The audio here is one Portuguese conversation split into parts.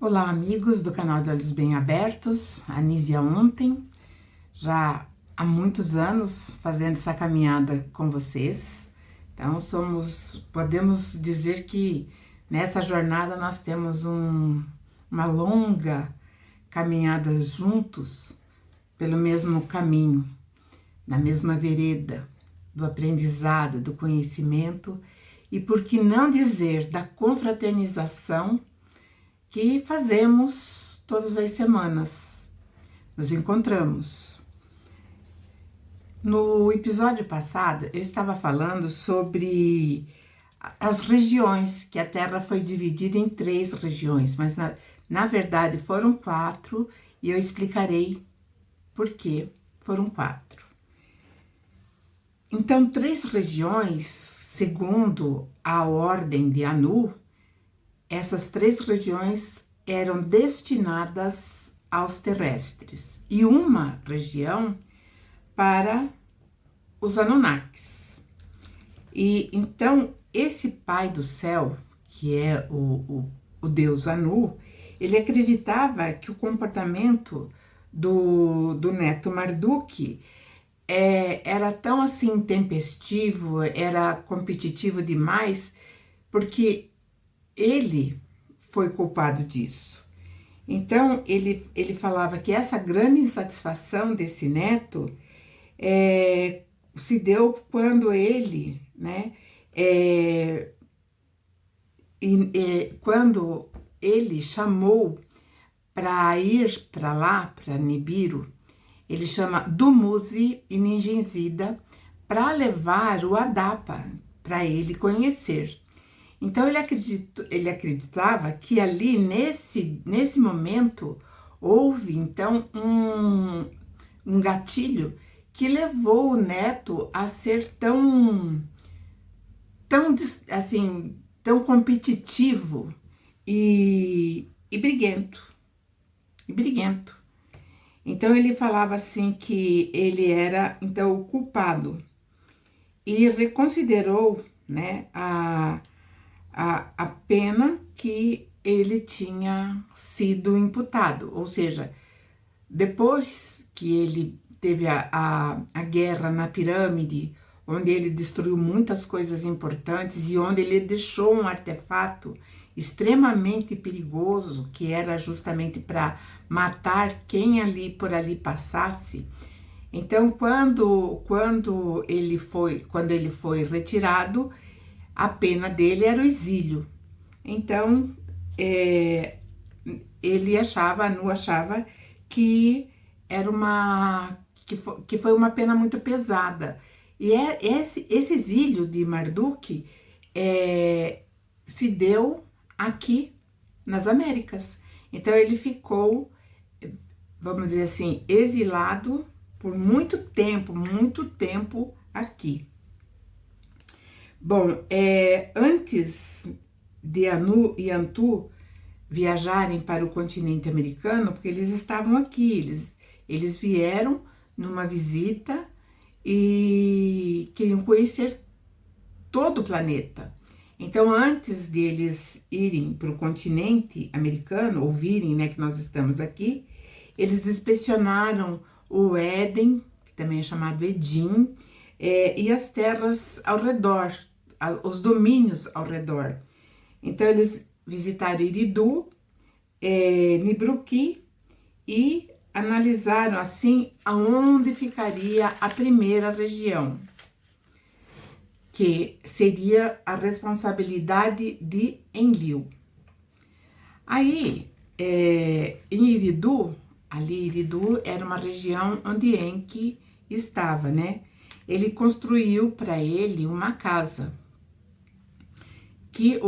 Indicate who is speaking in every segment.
Speaker 1: Olá, amigos do canal de Olhos Bem Abertos. Anísia ontem, já há muitos anos fazendo essa caminhada com vocês. Então, podemos dizer que nessa jornada nós temos uma longa caminhada juntos pelo mesmo caminho, na mesma vereda do aprendizado, do conhecimento e, por que não dizer, da confraternização que fazemos todas as semanas. Nos encontramos. No episódio passado, eu estava falando sobre as regiões, que a Terra foi dividida em 3 regiões, mas na verdade foram 4, e eu explicarei por que foram 4. Então, 3 regiões, segundo a ordem de Anu, essas 3 regiões eram destinadas aos terrestres e uma região para os Anunnakis. E então esse pai do céu, que é o deus Anu, ele acreditava que o comportamento do neto Marduk era tão assim intempestivo, era competitivo demais, porque ele foi culpado disso. Então, ele falava que essa grande insatisfação desse neto se deu quando ele, quando ele chamou para ir para lá, para Nibiru, ele chama Dumuzi e Ninjinzida para levar o Adapa para ele conhecer. Então, ele acreditava que ali, nesse momento, houve, então, um gatilho que levou o neto a ser tão competitivo e briguento. Então, ele falava assim que ele era, então, o culpado. E reconsiderou, a pena que ele tinha sido imputado, ou seja, depois que ele teve a guerra na pirâmide, onde ele destruiu muitas coisas importantes e onde ele deixou um artefato extremamente perigoso, que era justamente para matar quem por ali passasse. Então, quando ele foi retirado, a pena dele era o exílio. Então, Anu achava que era que foi uma pena muito pesada. E esse exílio de Marduk se deu aqui nas Américas. Então, ele ficou, vamos dizer assim, exilado por muito tempo aqui. Bom, antes de Anu e Antu viajarem para o continente americano, porque eles estavam aqui, eles vieram numa visita e queriam conhecer todo o planeta. Então, antes de eles irem para o continente americano, ou virem, que nós estamos aqui, eles inspecionaram o Éden, que também é chamado Edim, e as terras ao redor, os domínios ao redor. Então, eles visitaram Eridu, Nibruki, e analisaram, assim, aonde ficaria a primeira região, que seria a responsabilidade de Enlil. Aí, em Eridu, Eridu era uma região onde Enki estava, Ele construiu para ele uma casa, que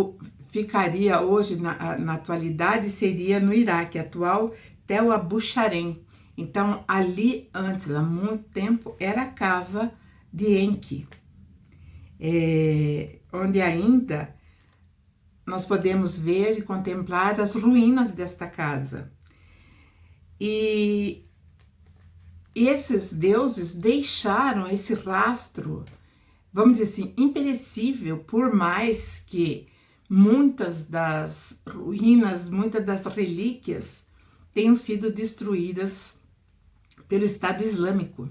Speaker 1: ficaria hoje, na atualidade, seria no Iraque, atual Tel Abu-Sharem. Então, ali antes, há muito tempo, era a casa de Enki, onde ainda nós podemos ver e contemplar as ruínas desta casa. E esses deuses deixaram esse rastro, vamos dizer assim, imperecível, por mais que muitas das ruínas, muitas das relíquias tenham sido destruídas pelo Estado Islâmico,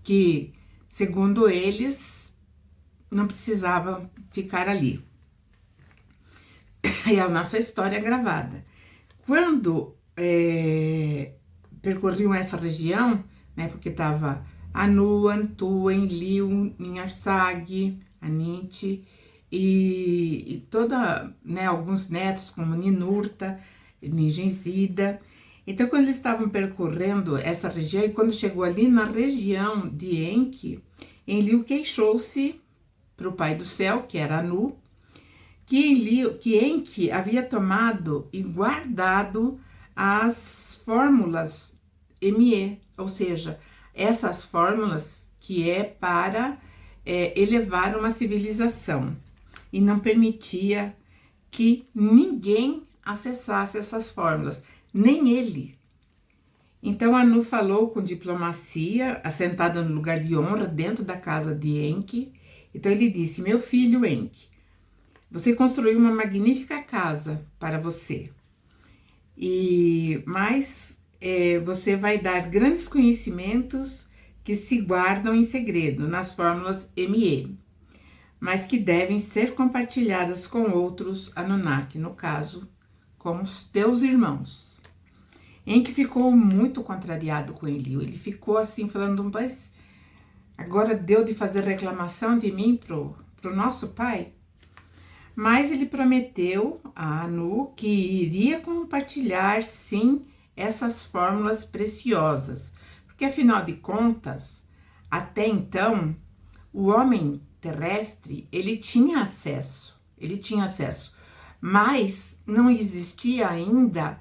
Speaker 1: que, segundo eles, não precisava ficar ali. E a nossa história é gravada. Quando percorriam essa região, né, porque estava Anu, Antu, Enlil, Ninharsag, Aninte, e toda, né, alguns netos como Ninurta, Ningenzida. Então, quando eles estavam percorrendo essa região, e quando chegou ali na região de Enki, Enlil queixou-se para o pai do céu, que era Anu, que Enki havia tomado e guardado as fórmulas ME, ou seja, essas fórmulas que é para elevar uma civilização, e não permitia que ninguém acessasse essas fórmulas, nem ele. Então Anu falou com diplomacia, assentado no lugar de honra dentro da casa de Enki. Então ele disse: meu filho Enki, você construiu uma magnífica casa para você, mas você vai dar grandes conhecimentos que se guardam em segredo nas fórmulas ME, mas que devem ser compartilhadas com outros Anunnaki, no caso, com os teus irmãos. Enki ficou muito contrariado com Enlil. Ele ficou assim, falando: mas agora deu de fazer reclamação de mim pro nosso pai? Mas ele prometeu a Anu que iria compartilhar, sim, essas fórmulas preciosas. Porque, afinal de contas, até então, o homem terrestre, ele tinha acesso, mas não existia ainda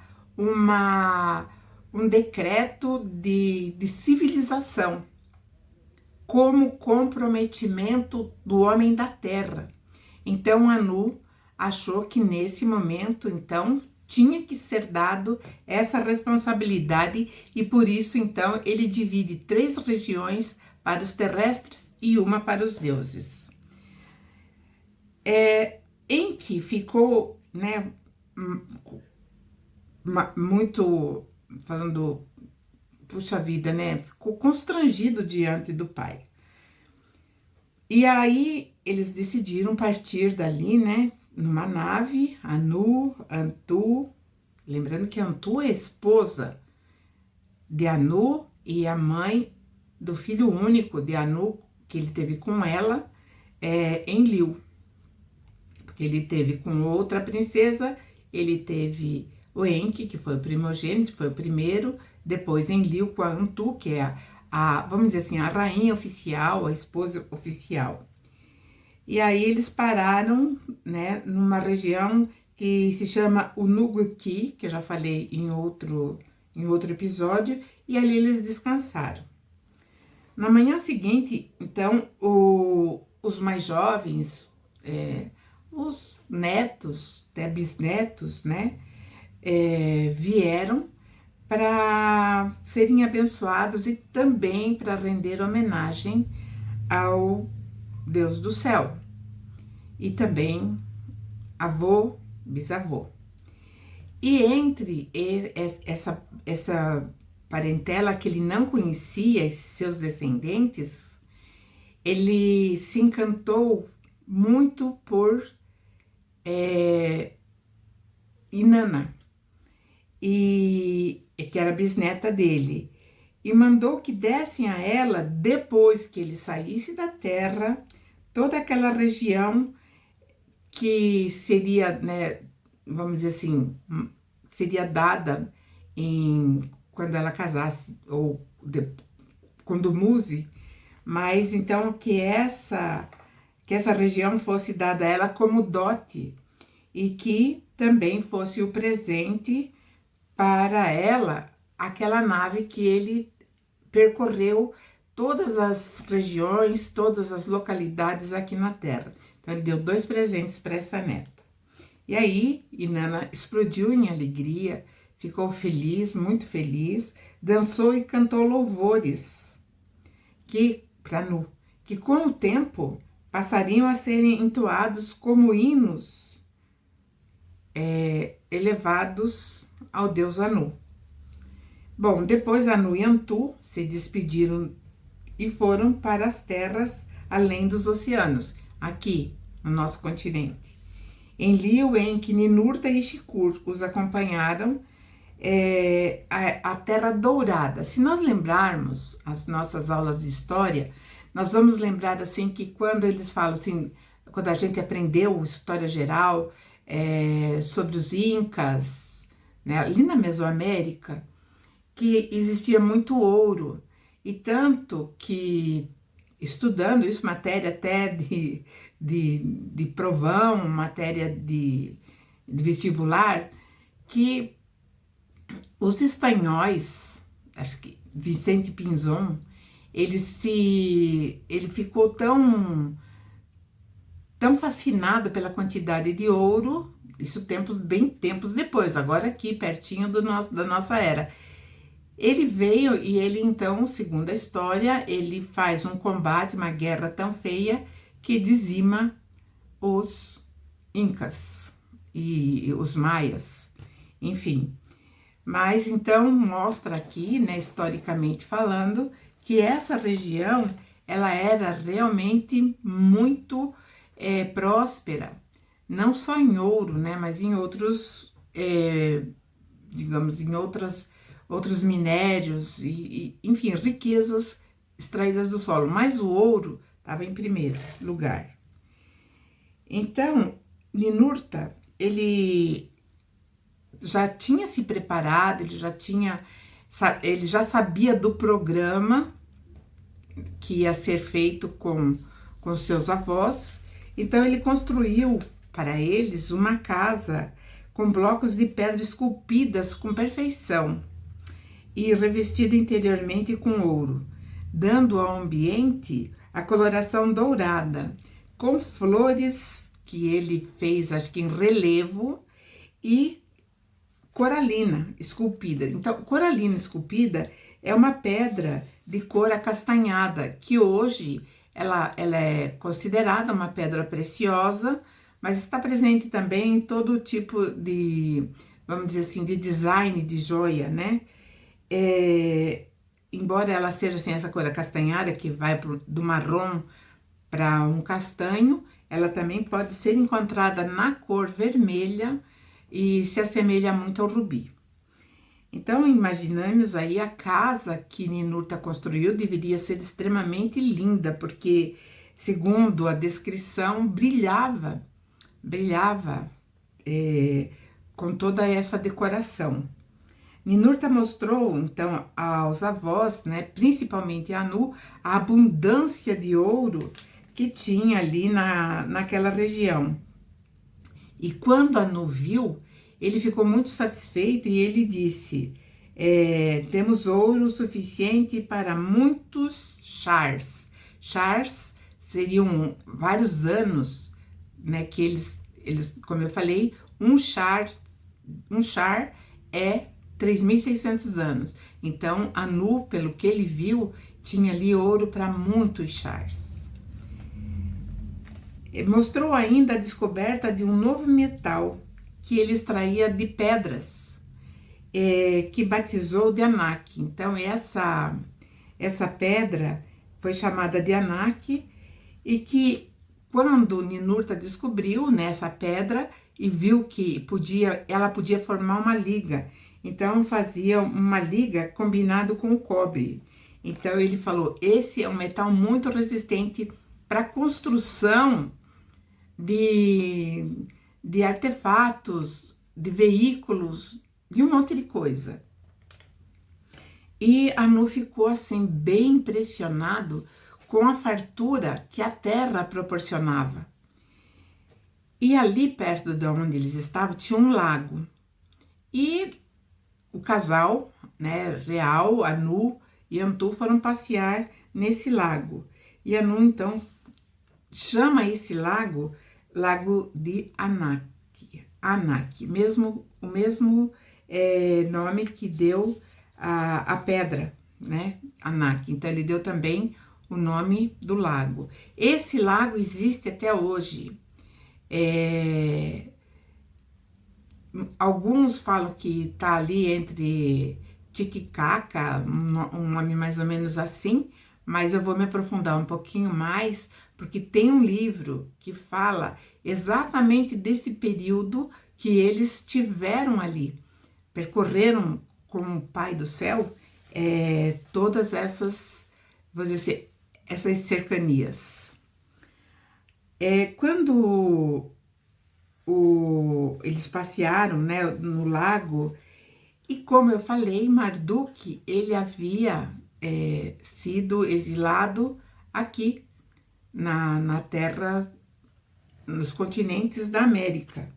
Speaker 1: um decreto de civilização como comprometimento do homem da terra. Então, Anu achou que nesse momento, então, tinha que ser dado essa responsabilidade, e por isso, então, ele divide 3 regiões para os terrestres e uma para os deuses. Enki ficou, né, muito, falando, puxa vida, né, ficou constrangido diante do pai. E aí eles decidiram partir dali, né, numa nave, Anu, Antu, lembrando que Antu é a esposa de Anu e a mãe do filho único de Anu, que ele teve com ela, Enlil. Porque ele teve com outra princesa, ele teve o Enki, que foi o primogênito, foi o primeiro, depois Enlil com a Antu, que é vamos dizer assim, a rainha oficial, a esposa oficial. E aí eles pararam, né, numa região que se chama Unuguki, que eu já falei em outro episódio, e ali eles descansaram. Na manhã seguinte, então, os mais jovens, os netos, até bisnetos, né, vieram para serem abençoados e também para render homenagem ao Deus do céu, e também avô, bisavô. E entre essa parentela que ele não conhecia, seus descendentes, ele se encantou muito por Inanna, que era bisneta dele, e mandou que dessem a ela, depois que ele saísse da terra, toda aquela região que seria, né, vamos dizer assim, seria dada quando ela casasse, ou quando muse, mas então que essa região fosse dada a ela como dote, e que também fosse o presente para ela, aquela nave que ele percorreu todas as regiões, todas as localidades aqui na Terra. Então, ele deu 2 presentes para essa neta. E aí, Inanna explodiu em alegria, ficou feliz, muito feliz, dançou e cantou louvores para Nu, que com o tempo passariam a serem entoados como hinos elevados ao deus Anu. Bom, depois Anu e Antu se despediram e foram para as terras além dos oceanos, aqui no nosso continente. Enlil, Enki, Ninurta e Shikur os acompanharam a Terra Dourada. Se nós lembrarmos as nossas aulas de história, nós vamos lembrar assim que quando eles falam assim, quando a gente aprendeu história geral sobre os Incas, né, ali na Mesoamérica, que existia muito ouro, e tanto que, estudando isso, matéria até de provão, matéria de vestibular, que os espanhóis, acho que Vicente Pinzón, ele ficou tão fascinado pela quantidade de ouro, isso tempos depois, agora aqui pertinho da nossa era. Ele veio e ele então, segundo a história, ele faz um combate, uma guerra tão feia que dizima os Incas e os Maias, enfim. Mas então mostra aqui, né, historicamente falando, que essa região ela era realmente muito próspera, não só em ouro, né, mas em outros, digamos, em outros minérios e, enfim, riquezas extraídas do solo. Mas o ouro estava em primeiro lugar. Então, Ninurta, ele já tinha se preparado, ele já sabia do programa que ia ser feito com seus avós, então ele construiu para eles uma casa com blocos de pedra esculpidas com perfeição e revestida interiormente com ouro, dando ao ambiente a coloração dourada, com flores que ele fez, acho que em relevo, e coralina esculpida. Então, coralina esculpida é uma pedra de cor acastanhada, que hoje ela é considerada uma pedra preciosa, mas está presente também em todo tipo de, vamos dizer assim, de design de joia, né? Embora ela seja assim, essa cor acastanhada, que vai do marrom para um castanho, ela também pode ser encontrada na cor vermelha e se assemelha muito ao rubi. Então, imaginamos aí a casa que Ninurta construiu deveria ser extremamente linda, porque, segundo a descrição, brilhava com toda essa decoração. Ninurta mostrou, então, aos avós, né, principalmente a Anu, a abundância de ouro que tinha ali naquela região. E quando Anu viu, ele ficou muito satisfeito e ele disse, temos ouro suficiente para muitos chars. Chars seriam vários anos, né, que eles, como eu falei, um char é 3.600 anos. Então, Anu, pelo que ele viu, tinha ali ouro para muitos chars. Mostrou ainda a descoberta de um novo metal que ele extraía de pedras, que batizou de Anak. Então, essa pedra foi chamada de Anak, e que quando Ninurta descobriu, né, essa pedra e viu que ela podia formar uma liga, então fazia uma liga combinado com o cobre. Então ele falou, esse é um metal muito resistente para construção de artefatos, de veículos, de um monte de coisa. E Anu ficou assim bem impressionado com a fartura que a terra proporcionava. E ali perto de onde eles estavam tinha um lago. E o casal, né, real, Anu e Antu, foram passear nesse lago. E Anu então chama esse lago Lago de Anak. Anak, o mesmo nome que deu a pedra, né? Anak. Então ele deu também o nome do lago. Esse lago existe até hoje. Alguns falam que tá ali entre Titicaca, um nome mais ou menos assim, mas eu vou me aprofundar um pouquinho mais, porque tem um livro que fala exatamente desse período que eles tiveram ali, percorreram com o Pai do Céu todas essas, vou dizer, essas cercanias. Quando eles passearam, né, no lago, e como eu falei, Marduk, ele havia sido exilado aqui na terra, nos continentes da América.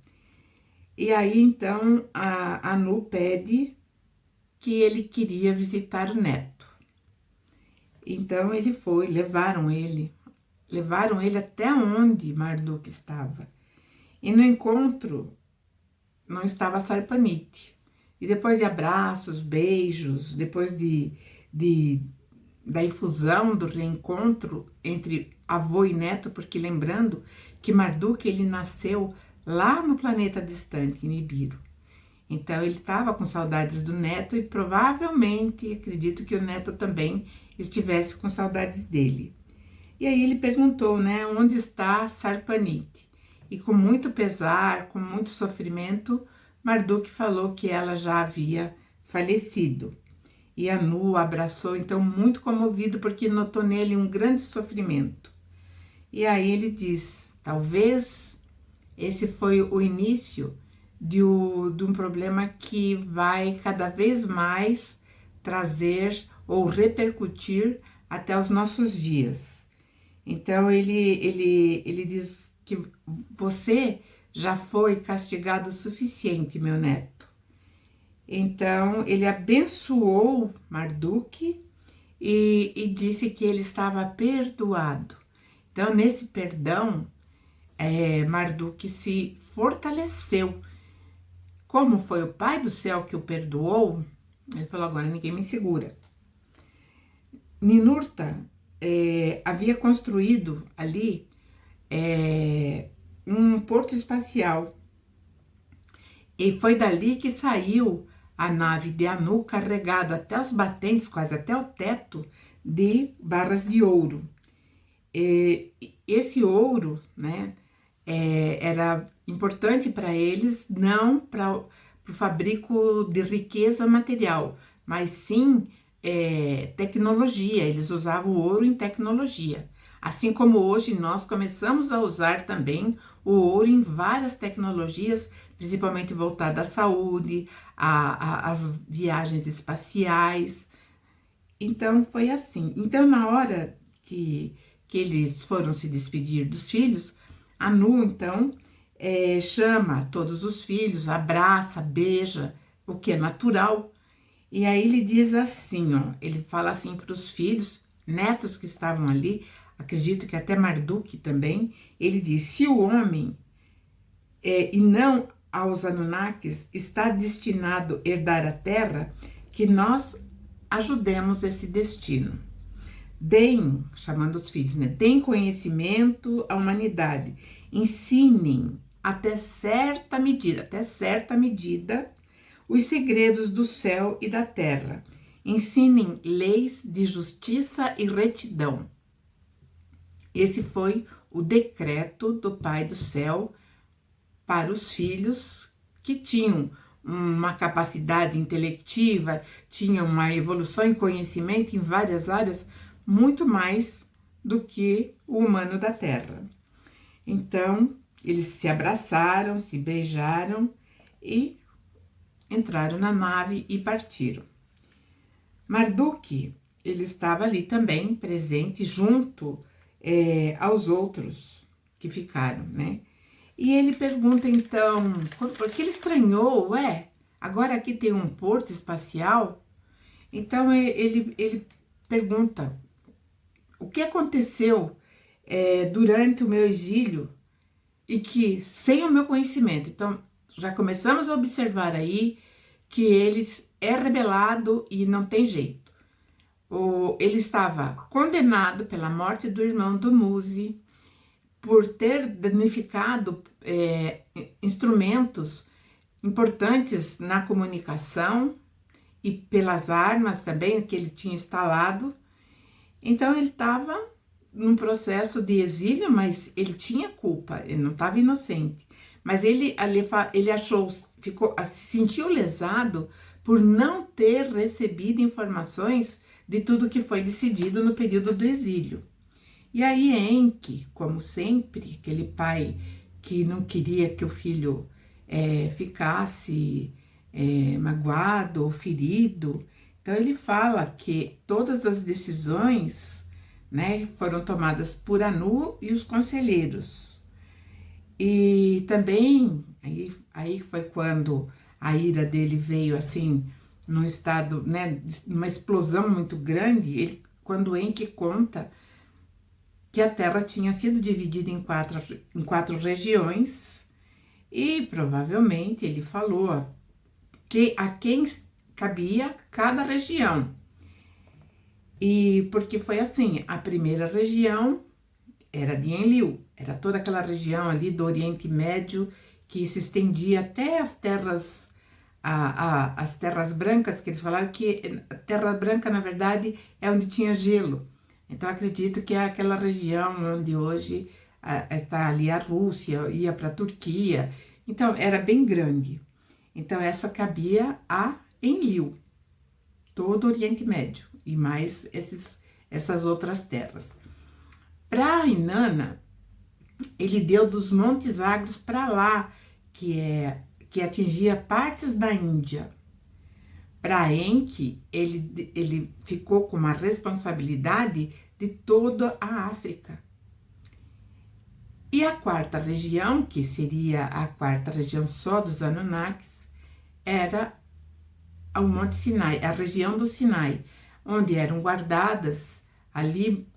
Speaker 1: E aí, então, a Anu pede que ele queria visitar o neto. Então, ele foi, levaram ele até onde Marduk estava. E no encontro, não estava Sarpanite. E depois de abraços, beijos, depois da infusão do reencontro entre avô e neto, porque lembrando que Marduk, ele nasceu lá no planeta distante, em Nibiru. Então, ele estava com saudades do neto e provavelmente, acredito que o neto também estivesse com saudades dele. E aí ele perguntou, né, onde está Sarpanite? E com muito pesar, com muito sofrimento, Marduk falou que ela já havia falecido. E Anu o abraçou, então, muito comovido, porque notou nele um grande sofrimento. E aí ele diz, talvez esse foi o início de um problema que vai cada vez mais trazer ou repercutir até os nossos dias. Então, ele diz que você já foi castigado o suficiente, meu neto. Então, ele abençoou Marduk e disse que ele estava perdoado. Então, nesse perdão, Marduk se fortaleceu. Como foi o Pai do Céu que o perdoou, ele falou, agora ninguém me segura. Ninurta havia construído ali um porto espacial. E foi dali que saiu a nave de Anu, carregado até os batentes, quase até o teto, de barras de ouro. Esse ouro, né, era importante para eles, não para o fabrico de riqueza material, mas sim tecnologia. Eles usavam o ouro em tecnologia. Assim como hoje nós começamos a usar também o ouro em várias tecnologias, principalmente voltada à saúde, às viagens espaciais. Então foi assim. Então, na hora que eles foram se despedir dos filhos, Anu, então, chama todos os filhos, abraça, beija, o que é natural. E aí ele diz assim, ó, ele fala assim para os filhos, netos que estavam ali, acredito que até Marduk também, ele diz, se o homem, e não aos Anunnakis, está destinado a herdar a terra, que nós ajudemos esse destino. Deem, chamando os filhos, né? Deem conhecimento à humanidade, ensinem até certa medida, os segredos do céu e da terra. Ensinem leis de justiça e retidão. Esse foi o decreto do Pai do Céu para os filhos que tinham uma capacidade intelectiva, tinham uma evolução em conhecimento em várias áreas, muito mais do que o humano da Terra. Então, eles se abraçaram, se beijaram e entraram na nave e partiram. Marduk, ele estava ali também presente, junto aos outros que ficaram, né? E ele pergunta então, porque ele estranhou, agora aqui tem um porto espacial? Então ele pergunta, o que aconteceu durante o meu exílio e que sem o meu conhecimento? Então, já começamos a observar aí que ele é rebelado e não tem jeito. Ele estava condenado pela morte do irmão do Muzi, por ter danificado instrumentos importantes na comunicação e pelas armas também que ele tinha instalado. Então ele estava num processo de exílio, mas ele tinha culpa, ele não estava inocente. Mas ele achou, se sentiu lesado por não ter recebido informações de tudo que foi decidido no período do exílio. E aí Enki, como sempre, aquele pai que não queria que o filho ficasse magoado ou ferido, então ele fala que todas as decisões, né, foram tomadas por Anu e os conselheiros. E também, aí foi quando a ira dele veio assim, num estado, né, uma explosão muito grande, quando Enki conta que a terra tinha sido dividida em quatro regiões, e provavelmente ele falou que a quem cabia cada região. E porque foi assim, a primeira região era de Enlil, era toda aquela região ali do Oriente Médio que se estendia até as terras, as terras brancas, que eles falaram que a Terra Branca, na verdade, é onde tinha gelo. Então, acredito que é aquela região onde hoje está ali a Rússia, ia para a Turquia. Então, era bem grande. Então, essa cabia a Enlil, todo o Oriente Médio, e mais essas outras terras. Para Inanna, ele deu dos Montes Agros para lá, que atingia partes da Índia. Para Enki, ele ficou com uma responsabilidade de toda a África. E a quarta região, que seria a quarta região só dos Anunnakis, era o Monte Sinai, a região do Sinai, onde eram guardadas ali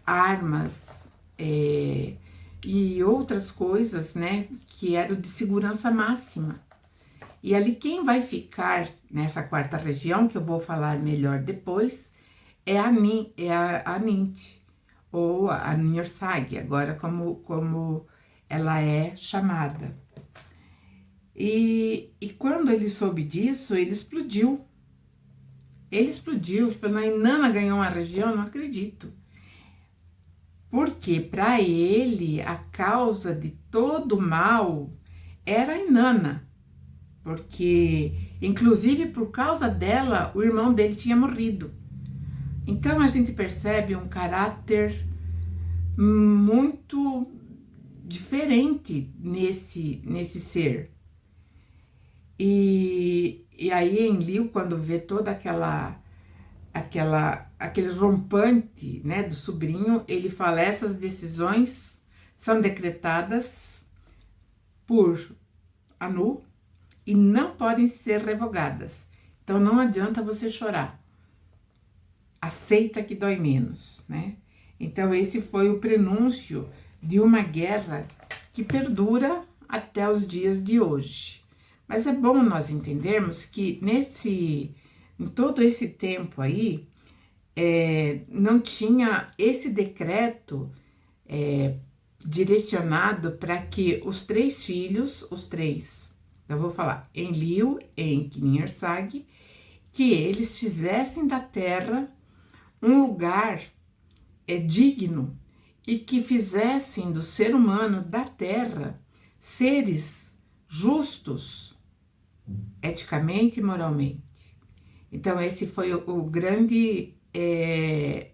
Speaker 1: armas e outras coisas, né, que eram de segurança máxima. E ali quem vai ficar nessa quarta região, que eu vou falar melhor depois, é a Nint, ou a Nirsag, agora como ela é chamada. E quando ele soube disso, ele explodiu. Ele falou, a Inanna ganhou uma região, não acredito. Porque para ele, a causa de todo o mal era a Inanna. Porque, inclusive, por causa dela, o irmão dele tinha morrido. Então, a gente percebe um caráter muito diferente nesse ser. E aí, Enlil, quando vê toda aquele rompante, né, do sobrinho, ele fala, essas decisões são decretadas por Anu, e não podem ser revogadas. Então, não adianta você chorar. Aceita que dói menos, né? Então, esse foi o prenúncio de uma guerra que perdura até os dias de hoje. Mas é bom nós entendermos que em todo esse tempo aí, não tinha esse decreto direcionado para que os três filhos, eu vou falar, Enlil, Enki e Nirsag, que eles fizessem da terra um lugar digno e que fizessem do ser humano da terra seres justos, eticamente e moralmente. Então, esse foi o grande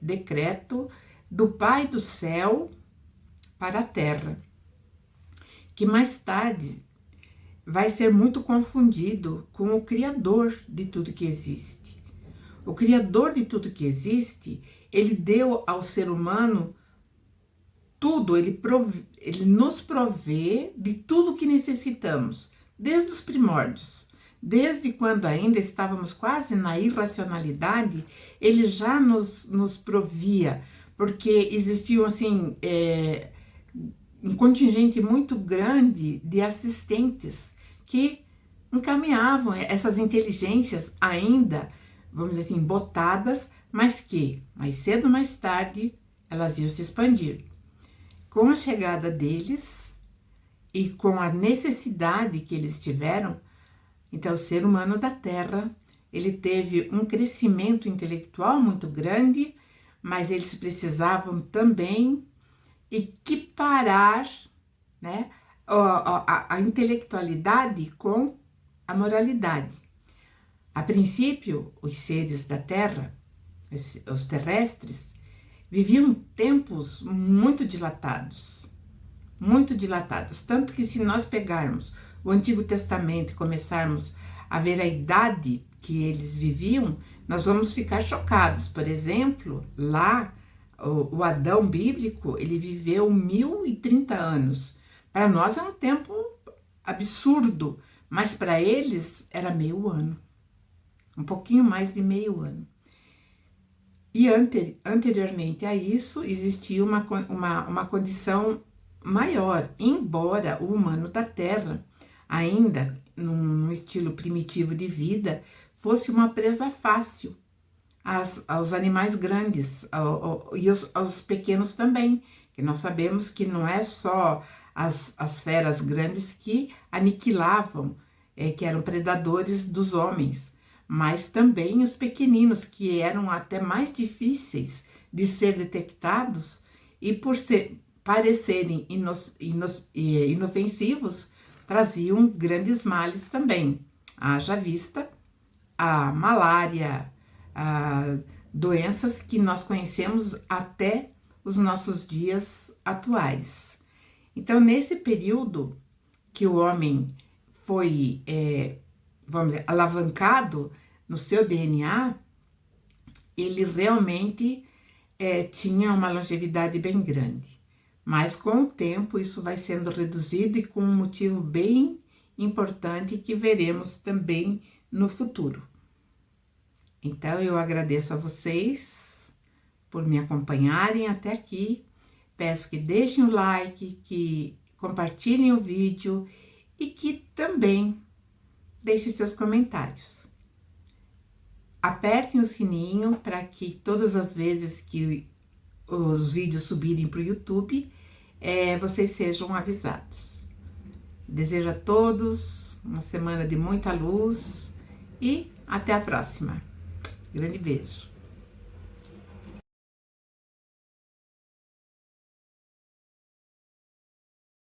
Speaker 1: decreto do Pai do Céu para a terra, que mais tarde vai ser muito confundido com o Criador de tudo que existe. O Criador de tudo que existe, ele deu ao ser humano tudo, ele nos provê de tudo que necessitamos, desde os primórdios. Desde quando ainda estávamos quase na irracionalidade, ele já nos provia, porque existiam, assim, um contingente muito grande de assistentes que encaminhavam essas inteligências ainda, vamos dizer assim, botadas, mas que, mais cedo ou mais tarde, elas iam se expandir. Com a chegada deles e com a necessidade que eles tiveram, Então, o ser humano da Terra, ele teve um crescimento intelectual muito grande, mas eles precisavam também equiparar, né, a intelectualidade com a moralidade. A princípio, os seres da Terra, os terrestres, viviam tempos muito dilatados, tanto que se nós pegarmos o Antigo Testamento e começarmos a ver a idade que eles viviam, nós vamos ficar chocados. Por exemplo, lá, o Adão bíblico, ele viveu 1030 anos. Para nós é um tempo absurdo, mas para eles era meio ano, um pouquinho mais de meio ano. E anteriormente a isso, existia uma condição maior, embora o humano da Terra, ainda num estilo primitivo de vida, fosse uma presa fácil aos animais grandes e aos pequenos também, que nós sabemos que não é só as feras grandes que aniquilavam, que eram predadores dos homens, mas também os pequeninos, que eram até mais difíceis de ser detectados e por parecerem inofensivos, traziam grandes males também. Haja vista a malária, a doenças que nós conhecemos até os nossos dias atuais. Então, nesse período que o homem foi, vamos dizer, alavancado no seu DNA, ele realmente tinha uma longevidade bem grande. Mas com o tempo isso vai sendo reduzido e com um motivo bem importante que veremos também no futuro. Então eu agradeço a vocês por me acompanharem até aqui. Peço que deixem o like, que compartilhem o vídeo e que também deixem seus comentários. Apertem o sininho para que todas as vezes que os vídeos subirem para o YouTube, vocês sejam avisados. Desejo a todos uma semana de muita luz e até a próxima. Grande beijo.